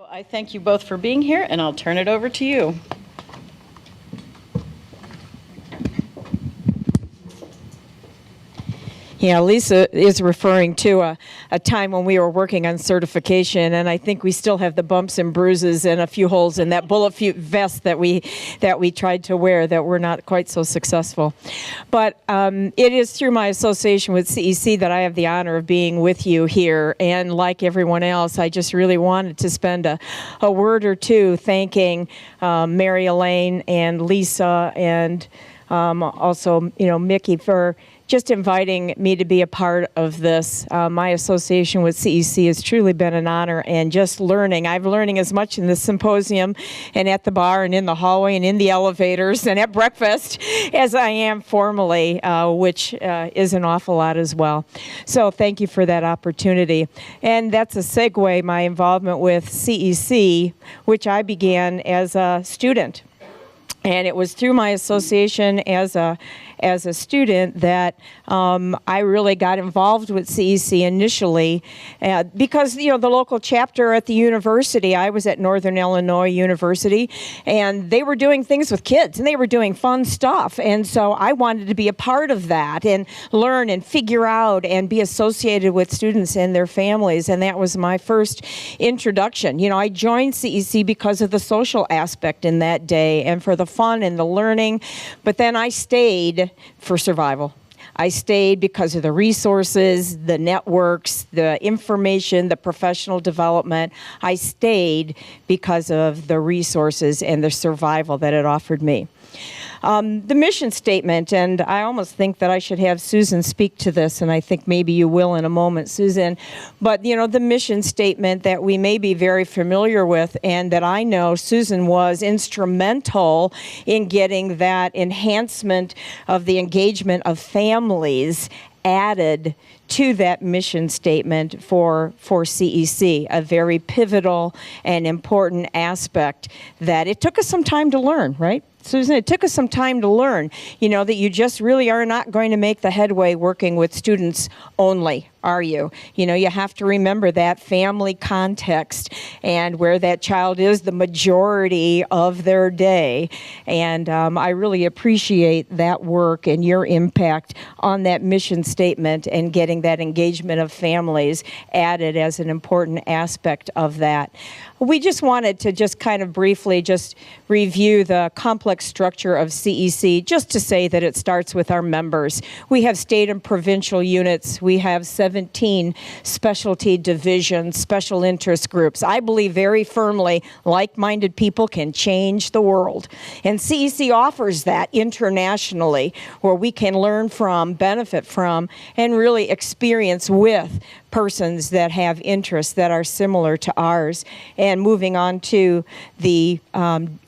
I thank you both for being here, and I'll turn it over to you. Yeah, Lisa is referring to a time when we were working on certification, and I think we still have the bumps and bruises and a few holes in that bulletproof vest that we tried to wear that were not quite so successful. But it is through my association with CEC that I have the honor of being with you here, and like everyone else, I just really wanted to spend a word or two thanking Mary Elaine and Lisa and also, Mickey for just inviting me to be a part of this. My association with CEC has truly been an honor, and just learning. I'm learning as much in the symposium and at the bar and in the hallway and in the elevators and at breakfast as I am formally, which is an awful lot as well. So thank you for that opportunity. And that's a segue, my involvement with CEC, which I began as a student. And it was through my association as a student that I really got involved with CEC initially because, the local chapter at the university, I was at Northern Illinois University, and they were doing things with kids, and they were doing fun stuff. And so I wanted to be a part of that and learn and figure out and be associated with students and their families. And that was my first introduction. I joined CEC because of the social aspect in that day and for the fun and the learning, but then I stayed for survival. I stayed because of the resources, the networks, the information, the professional development. I stayed because of the resources and the survival that it offered me. The mission statement, and I almost think that I should have Susan speak to this, and I think maybe you will in a moment, Susan. But, the mission statement that we may be very familiar with, and that I know Susan was instrumental in getting that enhancement of the engagement of families added to that mission statement for CEC, a very pivotal and important aspect that it took us some time to learn, right? Susan, it took us some time to learn, that you just really are not going to make the headway working with students only, are you? You have to remember that family context and where that child is the majority of their day. And I really appreciate that work and your impact on that mission statement and getting that engagement of families added as an important aspect of that. We just wanted to just kind of briefly just review the complex structure of CEC, just to say that it starts with our members. We have state and provincial units. We have 17 specialty divisions, special interest groups. I believe very firmly like-minded people can change the world. And CEC offers that internationally, where we can learn from, benefit from, and really experience with persons that have interests that are similar to ours. And moving on to the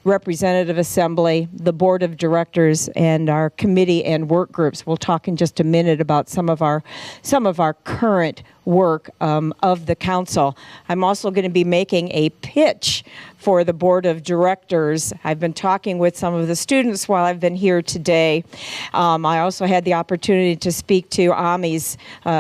Representative Assembly, the Board of Directors, and our committee and work groups. We'll talk in just a minute about some of our current work of the council. I'm also going to be making a pitch for the Board of Directors. I've been talking with some of the students while I've been here today. I also had the opportunity to speak to Ami's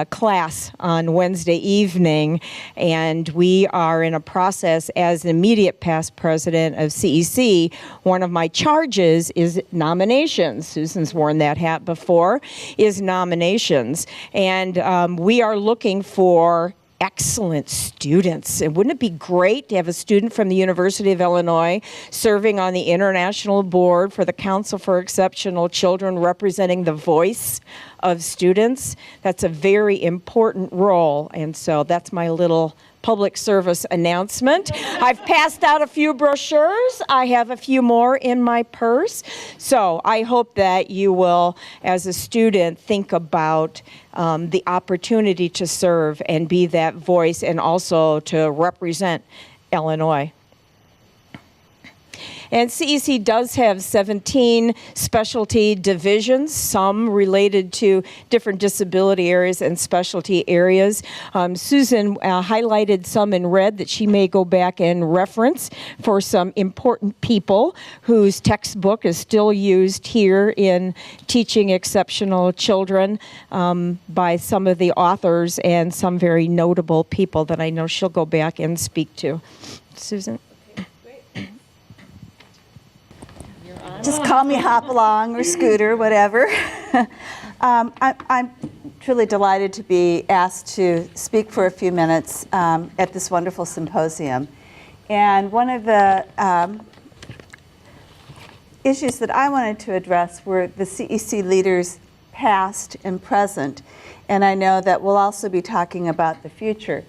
class on Wednesday evening, and we are in a process as the immediate past president of CEC. One of my charges is nominations. Susan's worn that hat before, is nominations. And we are looking for excellent students. And wouldn't it be great to have a student from the University of Illinois serving on the International Board for the Council for Exceptional Children, representing the voice of students? That's a very important role. And so that's my little public service announcement. I've passed out a few brochures. I have a few more in my purse. So I hope that you will, as a student, think about the opportunity to serve and be that voice and also to represent Illinois. And CEC does have 17 specialty divisions, some related to different disability areas and specialty areas. Susan highlighted some in red that she may go back and reference for some important people whose textbook is still used here in teaching exceptional children by some of the authors and some very notable people that I know she'll go back and speak to. Susan? Just call me Hopalong or Scooter, whatever. I'm truly delighted to be asked to speak for a few minutes at this wonderful symposium. And one of the issues that I wanted to address were the CEC leaders past and present. And I know that we'll also be talking about the future.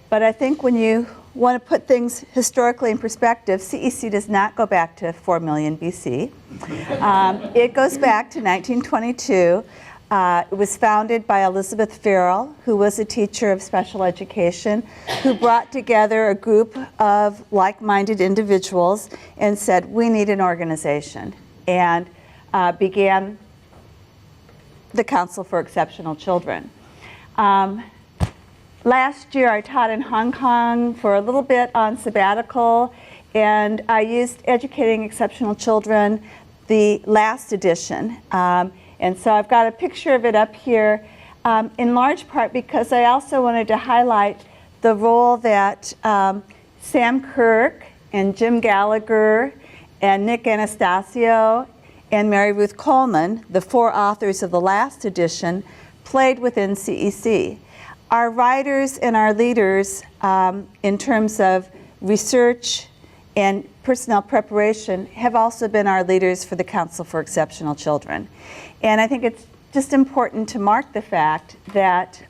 But I think when you want to put things historically in perspective, CEC does not go back to 4 million BC. It goes back to 1922. It was founded by Elizabeth Farrell, who was a teacher of special education, who brought together a group of like-minded individuals and said, we need an organization, and began the Council for Exceptional Children. Last year I taught in Hong Kong for a little bit on sabbatical, and I used Educating Exceptional Children, the last edition. And so I've got a picture of it up here, in large part because I also wanted to highlight the role that Sam Kirk and Jim Gallagher and Nick Anastasio and Mary Ruth Coleman, the 4 authors of the last edition, played within CEC. Our writers and our leaders, in terms of research and personnel preparation, have also been our leaders for the Council for Exceptional Children. And I think it's just important to mark the fact that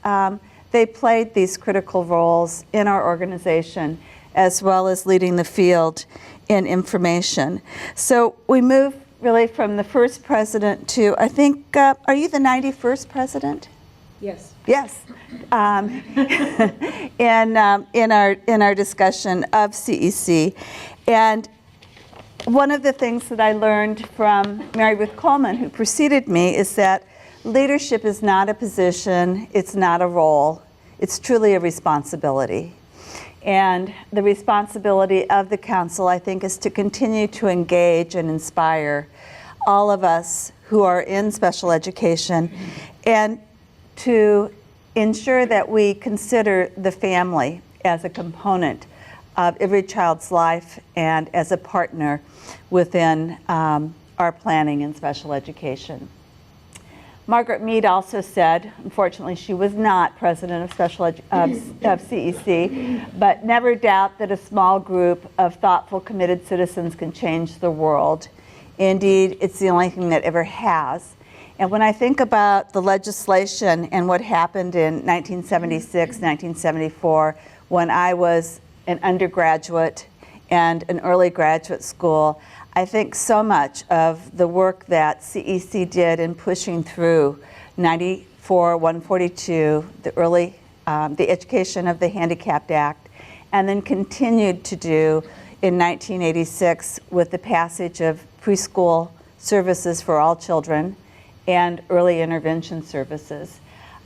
they played these critical roles in our organization, as well as leading the field in information. So we move really from the first president to, I think, are you the 91st president? Yes. Yes. in our discussion of CEC. And one of the things that I learned from Mary Ruth Coleman, who preceded me, is that leadership is not a position, it's not a role, it's truly a responsibility. And the responsibility of the council, I think, is to continue to engage and inspire all of us who are in special education, and to ensure that we consider the family as a component of every child's life and as a partner within our planning in special education. Margaret Mead also said, unfortunately she was not president of CEC, but never doubt that a small group of thoughtful, committed citizens can change the world. Indeed, it's the only thing that ever has. And when I think about the legislation and what happened in 1976, 1974, when I was an undergraduate and an early graduate school, I think so much of the work that CEC did in pushing through 94-142, the Education of the Handicapped Act, and then continued to do in 1986 with the passage of preschool services for all children and early intervention services.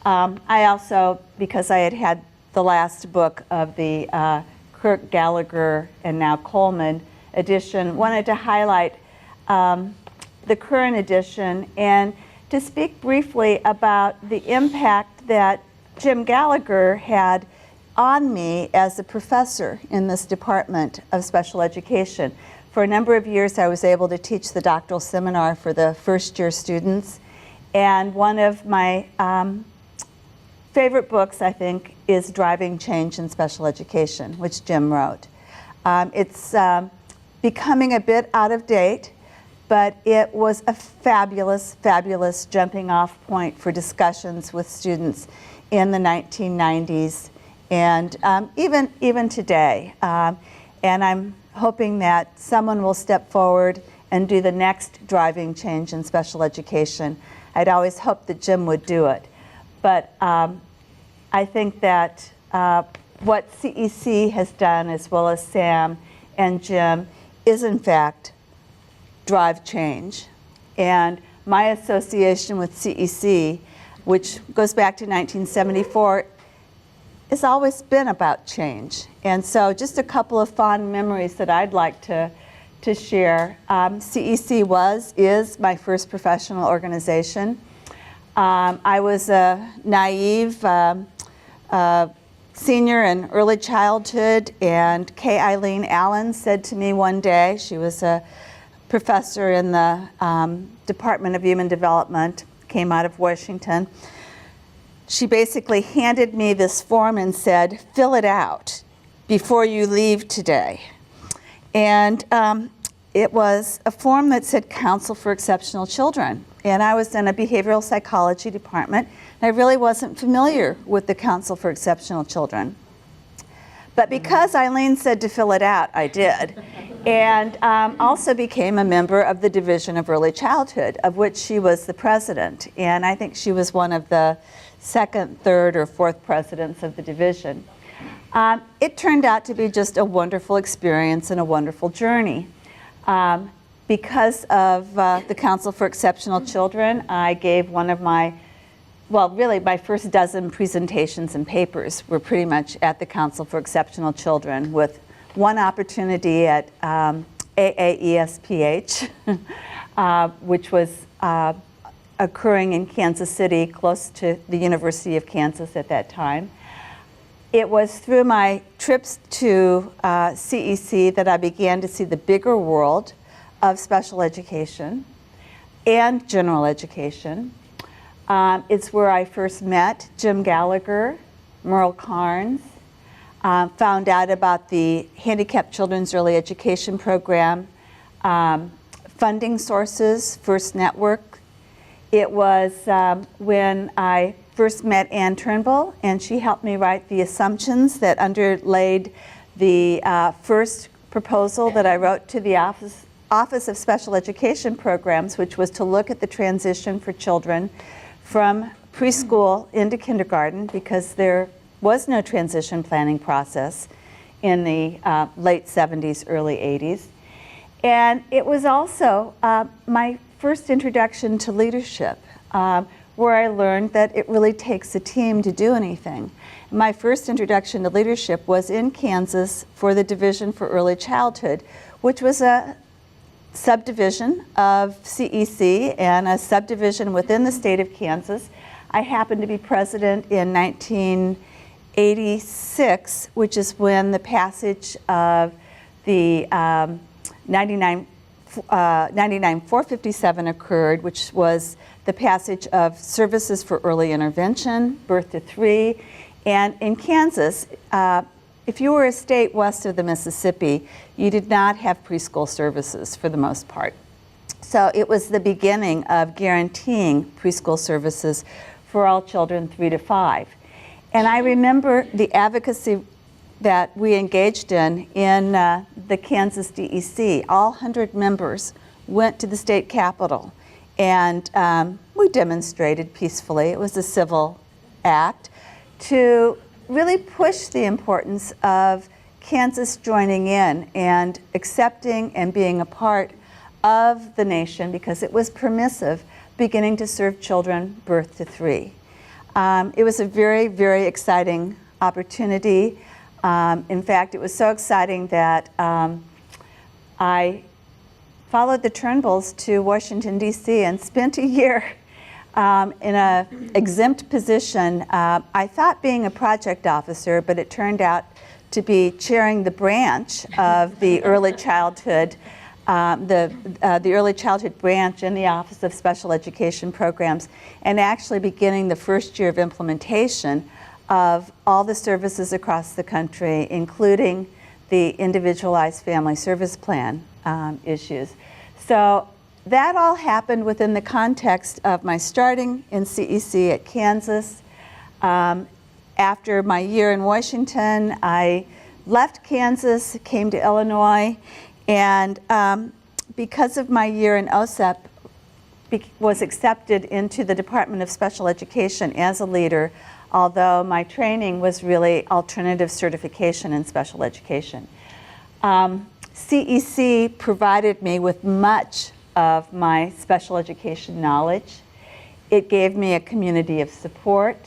I also, because I had the last book of the Kirk, Gallagher, and now Coleman edition, wanted to highlight the current edition and to speak briefly about the impact that Jim Gallagher had on me as a professor in this department of special education. For a number of years, I was able to teach the doctoral seminar for the first-year students. And one of my favorite books, I think, is Driving Change in Special Education, which Jim wrote. It's becoming a bit out of date, but it was a fabulous, fabulous jumping off point for discussions with students in the 1990s and even today. And I'm hoping that someone will step forward and do the next Driving Change in Special Education. I'd always hoped that Jim would do it. But I think that what CEC has done, as well as Sam and Jim, is in fact drive change. And my association with CEC, which goes back to 1974, has always been about change. And so just a couple of fond memories that I'd like to share. CEC is my first professional organization. I was a naive senior in early childhood, and Kay Eileen Allen said to me one day, she was a professor in the Department of Human Development, came out of Washington. She basically handed me this form and said, fill it out before you leave today. And it was a form that said Council for Exceptional Children. And I was in a behavioral psychology department, and I really wasn't familiar with the Council for Exceptional Children. But because Eileen said to fill it out, I did. And also became a member of the Division of Early Childhood, of which she was the president. And I think she was one of the second, third, or fourth presidents of the division. It turned out to be just a wonderful experience and a wonderful journey. Because of the Council for Exceptional Children, I gave one of my, well, really my first dozen presentations and papers were pretty much at the Council for Exceptional Children, with one opportunity at AAESPH, which was occurring in Kansas City, close to the University of Kansas at that time. It was through my trips to CEC that I began to see the bigger world of special education and general education. It's where I first met Jim Gallagher, Merle Carnes, found out about the Handicapped Children's Early Education Program, funding sources, First Network. It was when I first met Ann Turnbull, and she helped me write the assumptions that underlaid the first proposal that I wrote to the Office of Special Education Programs, which was to look at the transition for children from preschool into kindergarten, because there was no transition planning process in the late 70s, early 80s. And it was also my first introduction to leadership, where I learned that it really takes a team to do anything. My first introduction to leadership was in Kansas for the Division for Early Childhood, which was a subdivision of CEC and a subdivision within the state of Kansas. I happened to be president in 1986, which is when the passage of the 99-457 occurred, which was the passage of services for early intervention, birth to 3. And in Kansas, if you were a state west of the Mississippi, you did not have preschool services for the most part. So it was the beginning of guaranteeing preschool services for all children 3 to 5. And I remember the advocacy that we engaged in the Kansas DEC. All 100 members went to the state capitol, and we demonstrated peacefully. It was a civil act to really push the importance of Kansas joining in and accepting and being a part of the nation, because it was permissive, beginning to serve children birth to 3. It was a very, very exciting opportunity. In fact, it was so exciting that I followed the Turnbulls to Washington, D.C. and spent a year in an exempt position. I thought being a project officer, but it turned out to be chairing the branch of the early childhood, the early childhood branch in the Office of Special Education Programs, and actually beginning the first year of implementation of all the services across the country, including the Individualized Family Service Plan issues. So that all happened within the context of my starting in CEC at Kansas. After my year in Washington, I left Kansas, came to Illinois, and because of my year in OSEP, was accepted into the Department of Special Education as a leader, although my training was really alternative certification in special education. CEC provided me with much of my special education knowledge. It gave me a community of support.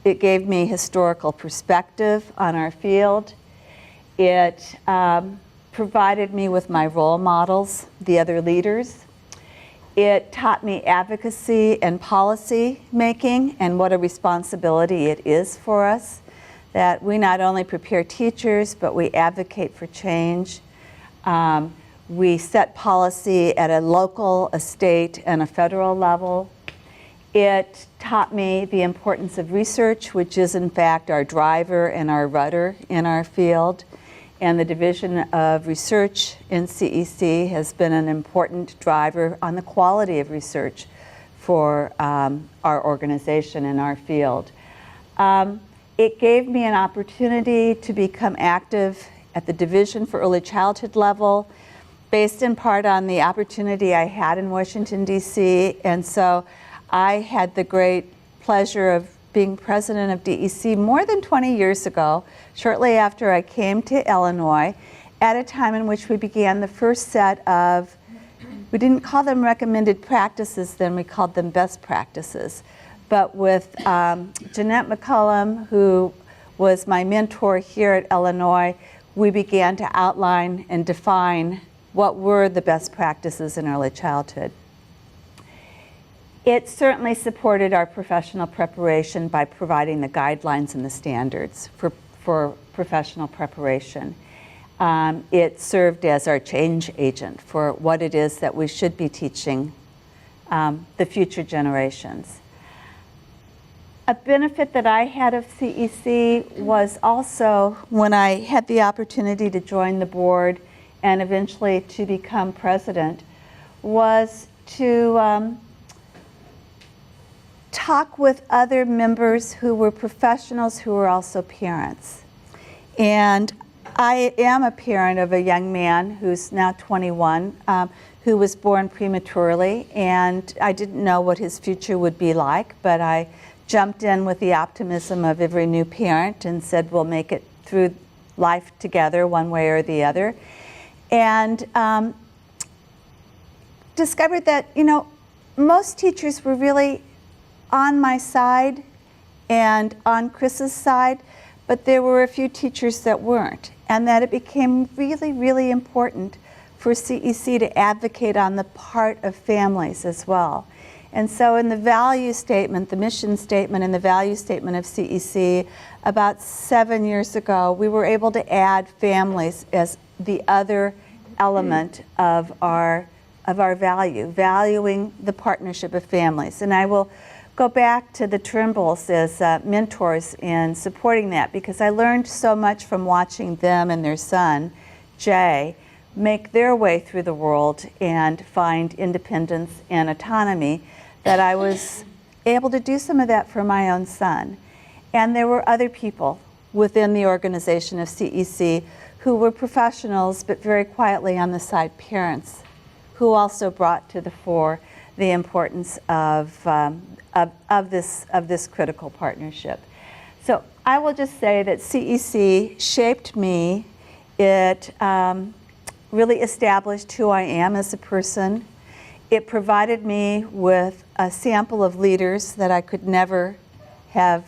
It gave me historical perspective on our field. It provided me with my role models, the other leaders. It taught me advocacy and policy making and what a responsibility it is for us that we not only prepare teachers, but we advocate for change. We set policy at a local, a state, and a federal level. It taught me the importance of research, which is in fact our driver and our rudder in our field. And the Division of Research in CEC has been an important driver on the quality of research for our organization and our field. It gave me an opportunity to become active at the Division for Early Childhood level, based in part on the opportunity I had in Washington, D.C. And so I had the great pleasure of being president of DEC more than 20 years ago, shortly after I came to Illinois, at a time in which we began the first set of, we didn't call them recommended practices then, we called them best practices. But with Jeanette McCullum, who was my mentor here at Illinois, we began to outline and define what were the best practices in early childhood. It certainly supported our professional preparation by providing the guidelines and the standards for professional preparation. It served as our change agent for what it is that we should be teaching the future generations. A benefit that I had of CEC was also when I had the opportunity to join the board and eventually to become president, was to talk with other members who were professionals who were also parents. And I am a parent of a young man who's now 21, who was born prematurely, and I didn't know what his future would be like, but I jumped in with the optimism of every new parent and said, we'll make it through life together one way or the other. And discovered that, you know, most teachers were really on my side and on Chris's side, but there were a few teachers that weren't, and that it became really, really important for CEC to advocate on the part of families as well. And so in the value statement, the mission statement and the value statement of CEC, about 7 years ago, we were able to add families as the other element of our value, valuing the partnership of families. And I will go back to the Trimbles as mentors in supporting that, because I learned so much from watching them and their son, Jay, make their way through the world and find independence and autonomy, that I was able to do some of that for my own son. And there were other people within the organization of CEC who were professionals, but very quietly on the side parents, who also brought to the fore the importance of this critical partnership. So I will just say that CEC shaped me. It really established who I am as a person. It provided me with a sample of leaders that I could never have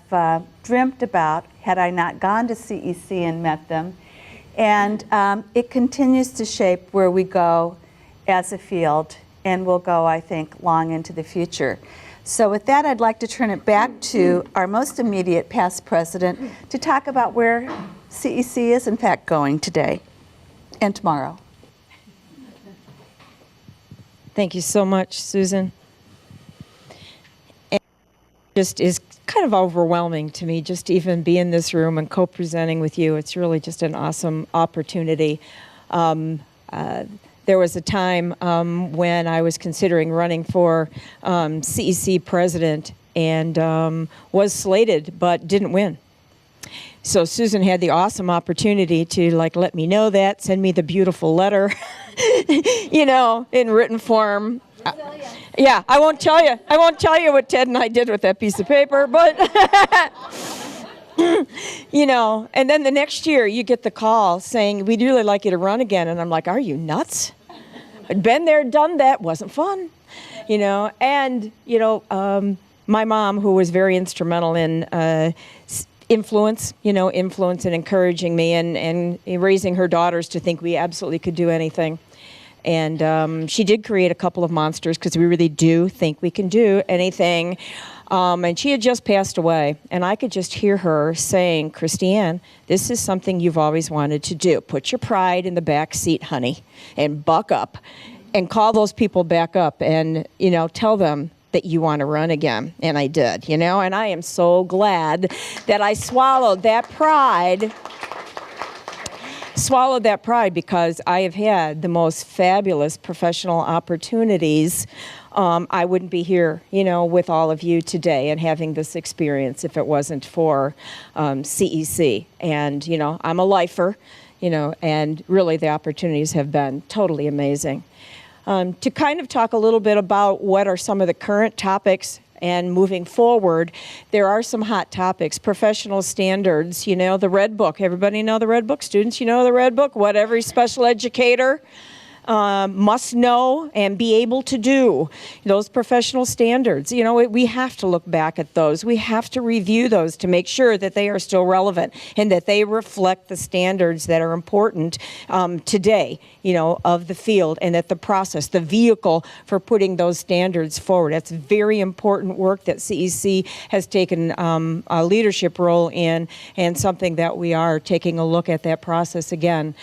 dreamt about had I not gone to CEC and met them. And it continues to shape where we go as a field, and will go, I think, long into the future. So with that, I'd like to turn it back to our most immediate past president to talk about where CEC is in fact going today and tomorrow. Thank you so much, Susan. And it just is kind of overwhelming to me just to even be in this room and co-presenting with you. It's really just an awesome opportunity. There was a time when I was considering running for CEC president and was slated but didn't win. So Susan had the awesome opportunity to let me know that, send me the beautiful letter, you know, in written form. Yeah, I won't tell you. I won't tell you what Ted and I did with that piece of paper, but you know. And then the next year, you get the call saying, "We'd really like you to run again." And I'm like, "Are you nuts? I'd been there, done that. Wasn't fun, you know." And you know, my mom, who was very instrumental in influence and encouraging me and raising her daughters to think we absolutely could do anything. And she did create a couple of monsters because we really do think we can do anything. And she had just passed away. And I could just hear her saying, Christiane, this is something you've always wanted to do. Put your pride in the back seat, honey, and buck up and call those people back up and, tell them that you want to run again. And I did, and I am so glad that I swallowed that pride. Because I have had the most fabulous professional opportunities. I wouldn't be here, with all of you today and having this experience if it wasn't for CEC. And, I'm a lifer, and really the opportunities have been totally amazing. To kind of talk a little bit about what are some of the current topics and moving forward, there are some hot topics. Professional standards, the Red Book. Everybody know the Red Book? Students, the Red Book? What every special educator must know and be able to do. Those professional standards, we have to look back at those. We have to review those to make sure that they are still relevant and that they reflect the standards that are important today, of the field, and that the process, the vehicle for putting those standards forward. That's very important work that CEC has taken a leadership role in, and something that we are taking a look at that process again.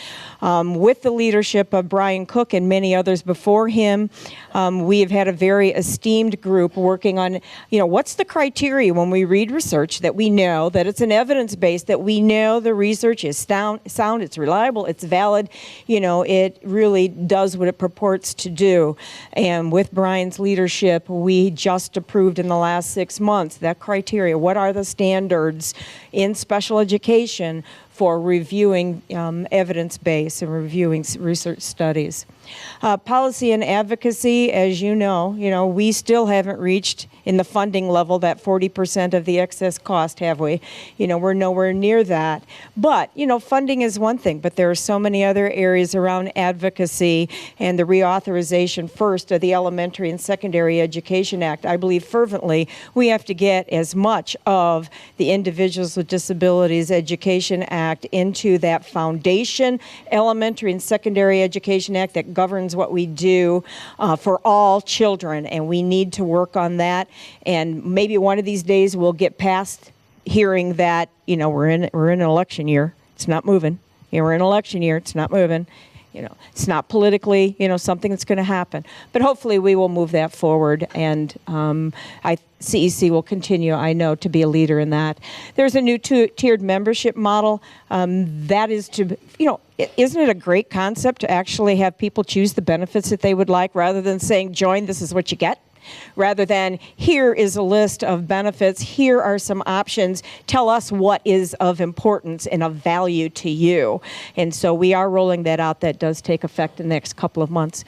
With the leadership of Brian Cook and many others before him, we have had a very esteemed group working on, what's the criteria when we read research that we know that it's an evidence-based, that we know the research is sound, it's reliable, it's valid, it really does what it purports to do. And with Brian's leadership, we just approved in the last 6 months that criteria. What are the standards in special education for reviewing evidence base and reviewing research studies? Policy and advocacy, as you know, we still haven't reached in the funding level that 40% of the excess cost, have we? We're nowhere near that. But, funding is one thing, but there are so many other areas around advocacy and the reauthorization first of the Elementary and Secondary Education Act. I believe fervently we have to get as much of the Individuals with Disabilities Education Act into that foundation Elementary and Secondary Education Act that governs what we do for all children, and we need to work on that. And maybe one of these days we'll get past hearing that we're in an election year, it's not moving. We're in an election year, it's not moving. It's not politically, something that's going to happen. But hopefully we will move that forward, and CEC will continue, I know, to be a leader in that. There's a new tiered membership model. That is to, isn't it a great concept to actually have people choose the benefits that they would like rather than saying, join, this is what you get? Rather than, here is a list of benefits, here are some options, tell us what is of importance and of value to you. And so we are rolling that out. That does take effect in the next couple of months.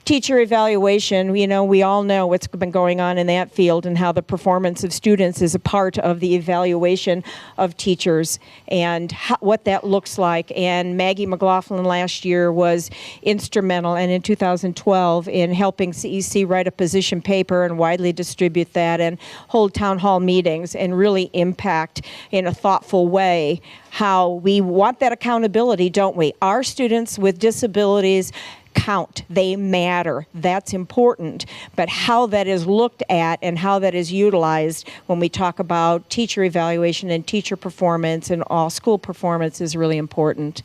Teacher evaluation, we all know what's been going on in that field and how the performance of students is a part of the evaluation of teachers and what that looks like. And Maggie McLaughlin last year was instrumental, and in 2012, in helping CEC write a position paper and widely distribute that and hold town hall meetings and really impact in a thoughtful way how we want that accountability, don't we? Our students with disabilities count. They matter. That's important. But how that is looked at and how that is utilized when we talk about teacher evaluation and teacher performance and all school performance is really important.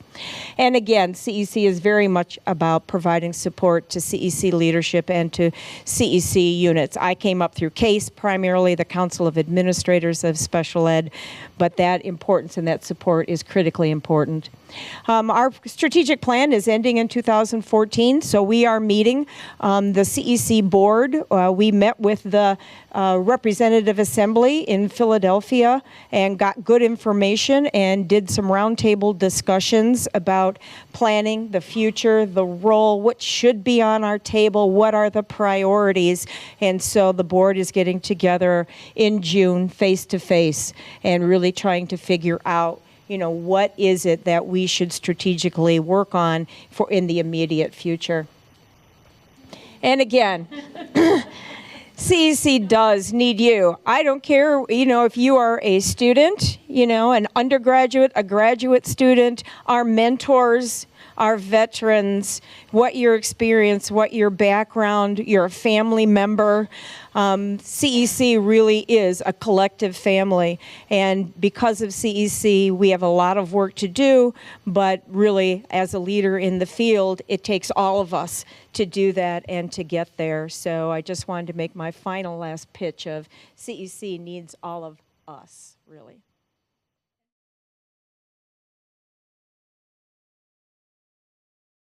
And again, CEC is very much about providing support to CEC leadership and to CEC units. I came up through CASE, primarily the Council of Administrators of Special Ed, but that importance and that support is critically important. Our strategic plan is ending in 2014, so we are meeting the CEC board. We met with the Representative Assembly in Philadelphia and got good information and did some roundtable discussions about planning the future, the role, what should be on our table, what are the priorities. And so the board is getting together in June face-to-face and really trying to figure out what is it that we should strategically work on for in the immediate future. And again, CEC does need you. I don't care, if you are a student, an undergraduate, a graduate student, our mentors, our veterans, what your experience, what your background, you're a family member. CEC really is a collective family, and because of CEC, we have a lot of work to do, but really, as a leader in the field, it takes all of us to do that and to get there. So I just wanted to make my final last pitch of CEC needs all of us, really.